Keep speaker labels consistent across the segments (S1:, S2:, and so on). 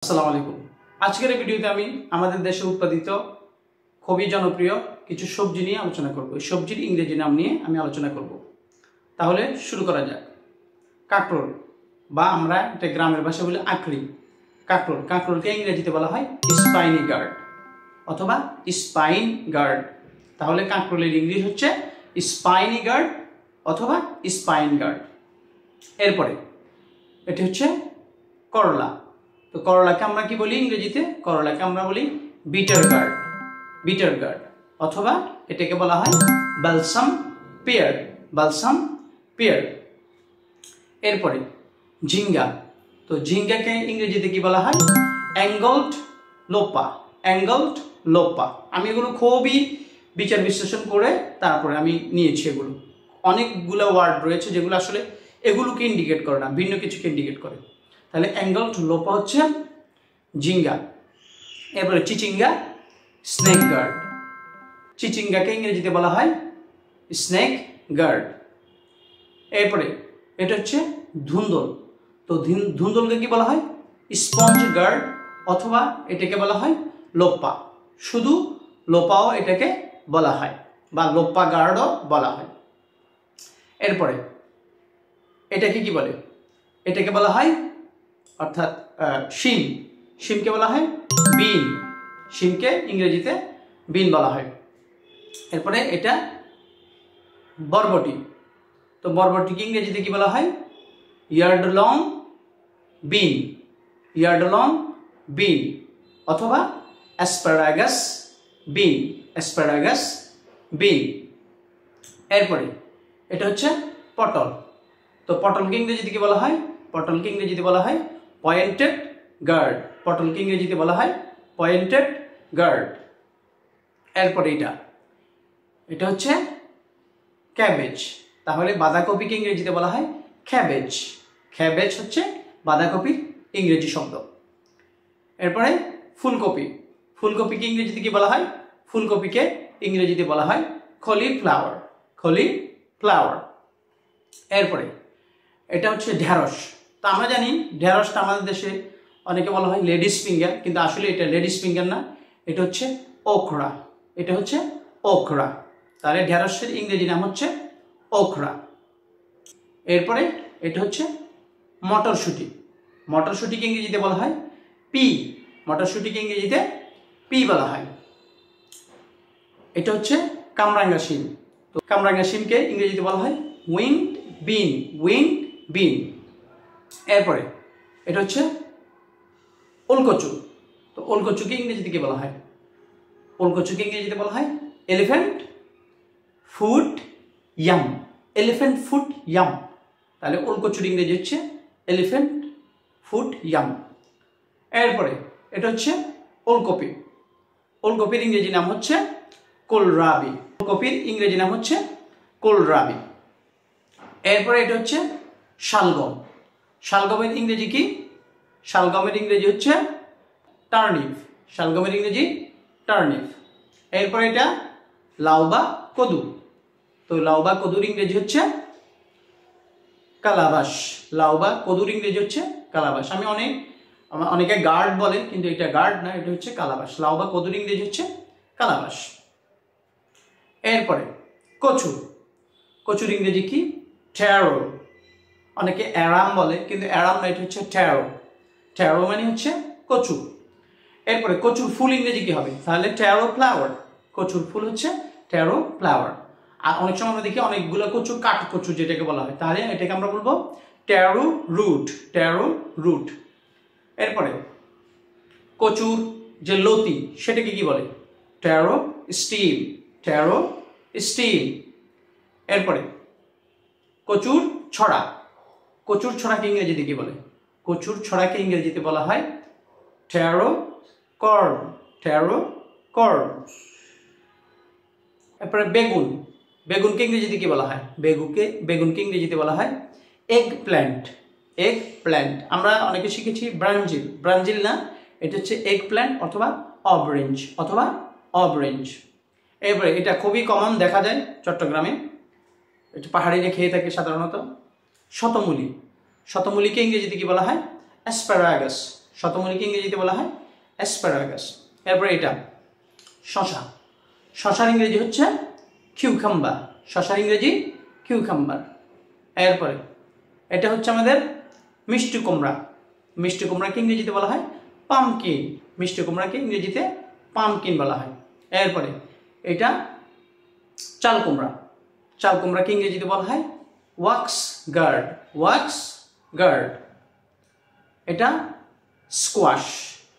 S1: আসসালামু আলাইকুম। আজকের এই ভিডিওতে আমি আমাদের দেশে উৎপাদিত খুবই জনপ্রিয় কিছু সবজি নিয়ে আলোচনা করব। এই সবজির ইংরেজি নাম নিয়ে আমি আলোচনা করব। তাহলে শুরু করা যাক। কাঁকরোল বা আমরা এটা গ্রামের ভাষায় বলি আঁকড়ি। কাঁকরোল, কাঁকরোলকে ইংরেজিতে বলা হয় স্পাইনি গার্ড অথবা স্পাইন গার্ড। তাহলে কাঁকরোলের ইংলিশ হচ্ছে স্পাইনি গার্ড অথবা স্পাইন গার্ড। এরপরে এটি হচ্ছে করলা। তো করলাকে আমরা কি বলি ইংরেজিতে? করলাকে আমরা বলি বিটার গার্ড, বিটার গার্ড অথবা এটাকে বলা হয় বালসাম পেয়ার, বালসাম পেয়ার। এরপরে ঝিঙ্গা। তো ঝিঙ্গাকে ইংরেজিতে কি বলা হয়? অ্যাঙ্গলড লোপা, অ্যাঙ্গলড লোপা। আমি এগুলো খুবই বিচার বিশ্লেষণ করে তারপরে আমি নিয়েছি। এগুলো অনেকগুলো ওয়ার্ড রয়েছে যেগুলো আসলে এগুলোকে ইন্ডিকেট করে না, ভিন্ন কিছুকে ইন্ডিকেট করে। তাহলে অ্যাঙ্গলড লোপা হচ্ছে ঝিঙ্গা। এরপরে চিচিঙ্গা, স্নেক গার্ড। চিচিঙ্গাকে ইংরেজিতে বলা হয় স্নেক গার্ড। এরপরে এটা হচ্ছে ধুন্দল। তো ধুন্দলকে কি বলা হয়? স্পঞ্জ গার্ড অথবা এটাকে বলা হয় লোপ্পা। শুধু লোপাও এটাকে বলা হয় বা লোপ্পা গার্ডও বলা হয়। এরপরে এটাকে কি বলে? এটাকে বলা হয় অর্থাৎ শিম। শিমকে বলা হয় বিন, শিমকে ইংরেজিতে বিন বলা হয়। এরপরে এটা বরবটি। তো বরবটিকে ইংরেজিতে কি বলা হয়? ইয়ার্ডলং বিন, ইয়ার্ডলং বিন অথবা অ্যাসপারাগাস বিন, অ্যাসপারাগাস বিন। এরপরে এটা হচ্ছে পটল। তো পটলকে ইংরেজিতে কি বলা হয়? পটলকে ইংরেজিতে বলা হয় পয়েন্টেড গার্ড, পটলকে ইংরেজিতে বলা হয় পয়েন্টেড গার্ড। এরপরে এটা হচ্ছে ক্যাবেজ। তাহলে বাঁধাকপিকে ইংরেজিতে বলা হয় ক্যাবেজ, ক্যাবেজ হচ্ছে বাঁধাকপির ইংরেজি শব্দ। এরপরে ফুলকপি। ফুলকপিকে ইংরেজিতে কি বলা হয়? ফুলকপিকে ইংরেজিতে বলা হয় কলিফ্লাওয়ার, কলিফ্লাওয়ার। এরপরে এটা হচ্ছে ঢেঁড়স। তো আমরা জানি ঢেঁড়সটা আমাদের দেশে অনেকে বলা হয় লেডিস ফিঙ্গার, কিন্তু আসলে এটা লেডিস ফিঙ্গার না, এটা হচ্ছে ওখরা, এটা হচ্ছে ওখরা। তাহলে ঢেঁড়সের ইংরেজি নাম হচ্ছে ওখরা। এরপরে এটা হচ্ছে মটরশুঁটি। মটরশুঁটিকে ইংরেজিতে বলা হয় পি, মটরশুঁটিকে ইংরেজিতে পি বলা হয়। এটা হচ্ছে কামরাঙ্গা শিম। তো কামরাঙ্গা শিমকে ইংরেজিতে বলা হয় উইন্ড বিন, উইন্ড বিন। এরপরে এটা হচ্ছে ওলকচু। তো ওলকচুকে ইংরেজিতে কি বলা হয়? ওলকচুকে ইংরেজিতে বলা হয় elephant foot yam, elephant foot yam. তাহলে ওলকচুর ইংরেজি হচ্ছে এলিফ্যান্ট ফুট ইয়াম। এরপরে এটা হচ্ছে ওলকপি। ওলকপির ইংরেজি নাম হচ্ছে কোলরাবি, ওলকপির ইংরেজি নাম হচ্ছে কোলরাবি। এরপরে এটা হচ্ছে শালগম। শালগমের ইংরেজি কি? শালগমের ইংরেজি হচ্ছে টার্নিপ, শালগমের ইংরেজি টার্নিপ। এরপরে এটা লাউ বা কদু। তো লাউ বা কদুর ইংরেজি হচ্ছে কালাবাস, লাউ বা কদুর ইংরেজি হচ্ছে কালাবাস। অনেকে গার্ড বলে, কিন্তু এটা গার্ড না, এটা হচ্ছে কালাবাস। লাউ বা কদুর ইংরেজি হচ্ছে কালাবাস। এরপরে কচু। কচুর ইংরেজি কি? ট্যারো। অনেকে অ্যারাম বলে, কিন্তু অ্যারাম না, এটা হচ্ছে ট্যারো। ট্যারো মানে হচ্ছে কচু। এরপরে কচুর ফুল ইংরেজি কি হবে? তাহলে ট্যারো ফ্লাওয়ার। কচুর ফুল হচ্ছে ট্যারো ফ্লাওয়ার। আর অনেক সময় আমরা দেখি অনেকগুলো কচু কাঠ কচু যেটাকে বলা হয়, তাহলে এটাকে আমরা বলবো ট্যারো রুট, ট্যারো রুট। এরপরে কচুর যে লতি সেটাকে কি বলে? Taro steam, taro steam. এরপরে কচুর ছড়া। কচুর ছড়াকে ইংরেজিতে কি বলে? কচুর ছড়াকে ইংরেজিতে বলা হয় ট্যারো কর্ন, ট্যারো কর্ন। এরপরে বেগুন। বেগুনকে ইংরেজিতে কি বলা হয়? বেগুনকে ইংরেজিতে বলা হয় এগ প্ল্যান্ট, এগ প্ল্যান্ট। আমরা অনেকে শিখেছি ব্রাঞ্জিল, ব্রাঞ্জিল না, এটা হচ্ছে এগ প্ল্যান্ট অথবা অবরেঞ্জ, অথবা অবরেঞ্জ। এরপরে এটা খুবই কমন দেখা যায় চট্টগ্রামে, এটা পাহাড়িরা খেয়ে থাকে সাধারণত। শতমূলি। শতমূলিকে ইংরেজিতে কি বলা হয়? অ্যাসপারাগাস। শতমূলিকে ইংরেজিতে বলা হয় অ্যাসপারাগাস। এরপরে এটা শশা, শশার ইংরেজি হচ্ছে কিউকাম্বার, শশার ইংরেজি কিউকাম্বার। এরপরে এটা হচ্ছে আমাদের মিষ্টি কুমড়া, মিষ্টি কুমড়াকে ইংরেজিতে বলা হয় পামকিন, মিষ্টি কুমড়াকে ইংরেজিতে পামকিন বলা হয়। এরপরে এটা চাল কুমড়া, চাল কুমড়াকে ইংরেজিতে বলা হয় ওয়াক্স গার্ড, ওয়াক্স গার্ড। এটা স্কোয়াশ,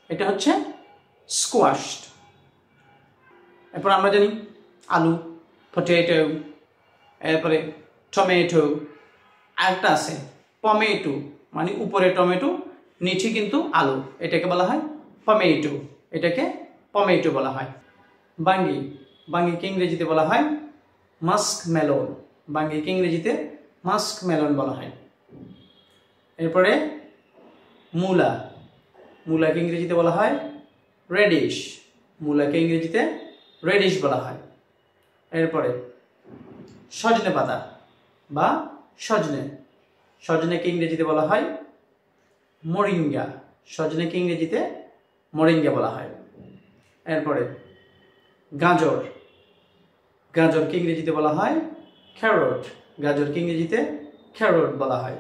S1: এটা হচ্ছে স্কোয়াশ। এরপর আমরা জানি আলু, পটেটো, এরপরে টমেটো, আরেকটা আছে পমেটো, মানে উপরে টমেটো নিচে কিন্তু আলু, এটাকে বলা হয় পমেটো, এটাকে পমেটো বলা হয়। বাঙ্গি, বাঙ্গিকে ইংরেজিতে বলা হয় মাস্ক মেলন, বাঙ্গিকে ইংরেজিতে মাস্ক মেলন বলা হয়। এরপরে মূলা, মূলাকে ইংরেজিতে বলা হয় রেডিশ, মূলাকে ইংরেজিতে রেডিশ বলা হয়। এরপরে সজনে পাতা বা সজনে, সজনেকে ইংরেজিতে বলা হয় মরিঙ্গা, সজনেকে ইংরেজিতে মরিঙ্গা বলা হয়। এরপরে গাজর, গাজরকে ইংরেজিতে বলা হয় ক্যারট, গাজরকে ইংরেজিতে ক্যারট বলা হয়।